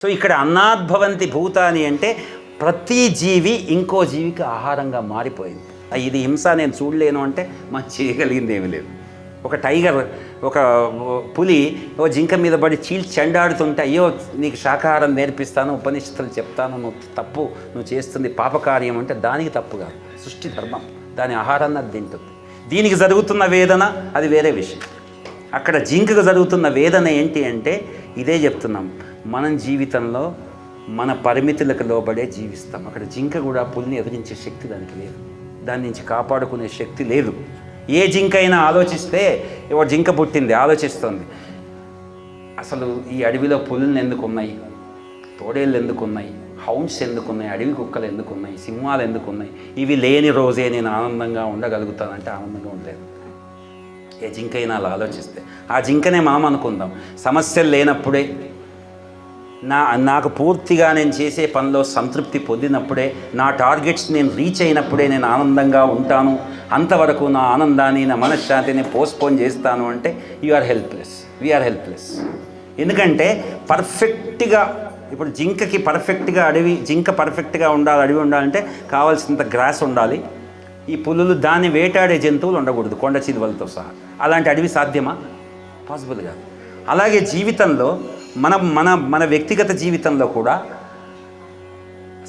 So ఇక్కడ అన్నాద్భవంతి భూతాని అంటే ప్రతి జీవి ఇంకో జీవికి ఆహారంగా మారిపోయింది. ఇది హింస నేను చూడలేను అంటే మనం చేయగలిగింది ఏమీ లేదు. ఒక టైగర్, ఒక పులి ఓ జింక మీద పడి చెండాడుతుంటే అయ్యో నీకు శాకాహారం నేర్పిస్తాను, ఉపనిషత్తులు చెప్తాను, నువ్వు చేస్తుంది పాపకార్యం అంటే దానికి తప్పు కాదు, సృష్టి ధర్మం, దాని ఆహారాన్ని అది తింటుంది. దీనికి జరుగుతున్న వేదన అది వేరే విషయం. అక్కడ జింకకు జరుగుతున్న వేదన ఏంటి అంటే ఇదే చెప్తున్నాం, మనం జీవితంలో మన పరిమితులకు లోబడే జీవిస్తాం. అక్కడ జింక కూడా పులిని ఎదిరించే శక్తి దానికి లేదు, దాని నుంచి కాపాడుకునే శక్తి లేదు. ఏ జింక అయినా ఆలోచిస్తే ఒక జింక పుట్టింది ఆలోచిస్తుంది, అసలు ఈ అడవిలో పులులు ఎందుకు ఉన్నాయి, తోడేళ్ళు ఎందుకు ఉన్నాయి, హౌండ్స్ ఎందుకు ఉన్నాయి, అడవి కుక్కలు ఎందుకు ఉన్నాయి, సింహాలు ఎందుకు ఉన్నాయి, ఇవి లేని రోజే నేను ఆనందంగా ఉండగలుగుతానంటే ఆనందంగా ఉండలేదు. ఏ జింక అయినా అలా ఆలోచిస్తే ఆ జింకనే మనం అనుకుందాం. సమస్యలు లేనప్పుడే, నాకు పూర్తిగా నేను చేసే పనిలో సంతృప్తి పొందినప్పుడే, నా టార్గెట్స్ నేను రీచ్ అయినప్పుడే నేను ఆనందంగా ఉంటాను. అంతవరకు నా ఆనందాన్ని, నా మనశ్శాంతిని పోస్ట్పోన్ చేస్తాను అంటే ఆర్ హెల్ప్లెస్, వీఆర్ హెల్ప్లెస్. ఎందుకంటే పర్ఫెక్ట్గా ఇప్పుడు జింకకి పర్ఫెక్ట్గా జింక పర్ఫెక్ట్గా ఉండాలి, అడవి ఉండాలంటే కావాల్సినంత గ్రాస్ ఉండాలి. ఈ పులులు దాన్ని వేటాడే జంతువులు ఉండకూడదు, కొండ చిలువలతో సహా. అలాంటి అడవి సాధ్యమా? పాసిబుల్ కాదు. అలాగే జీవితంలో మన వ్యక్తిగత జీవితంలో కూడా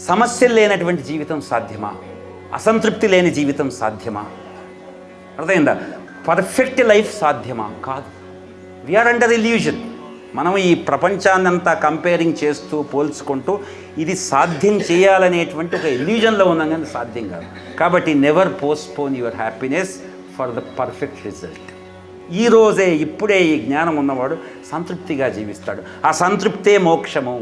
సమస్యలు లేనటువంటి జీవితం సాధ్యమా? అసంతృప్తి లేని జీవితం సాధ్యమా? అర్థమైందా? పర్ఫెక్ట్ లైఫ్ సాధ్యమా? కాదు. We are under illusion. మనం ఈ ప్రపంచాన్నంతా కంపేరింగ్ చేస్తూ పోల్చుకుంటూ ఇది సాధ్యం చేయాలనేటువంటి ఒక ఇల్యూజన్లో ఉన్నాం, కానీ సాధ్యం కాదు. కాబట్టి never postpone your happiness for the perfect result. ఈరోజే ఇప్పుడే ఈ జ్ఞానం ఉన్నవాడు సంతృప్తిగా జీవిస్తాడు. ఆ సంతృప్తే మోక్షము.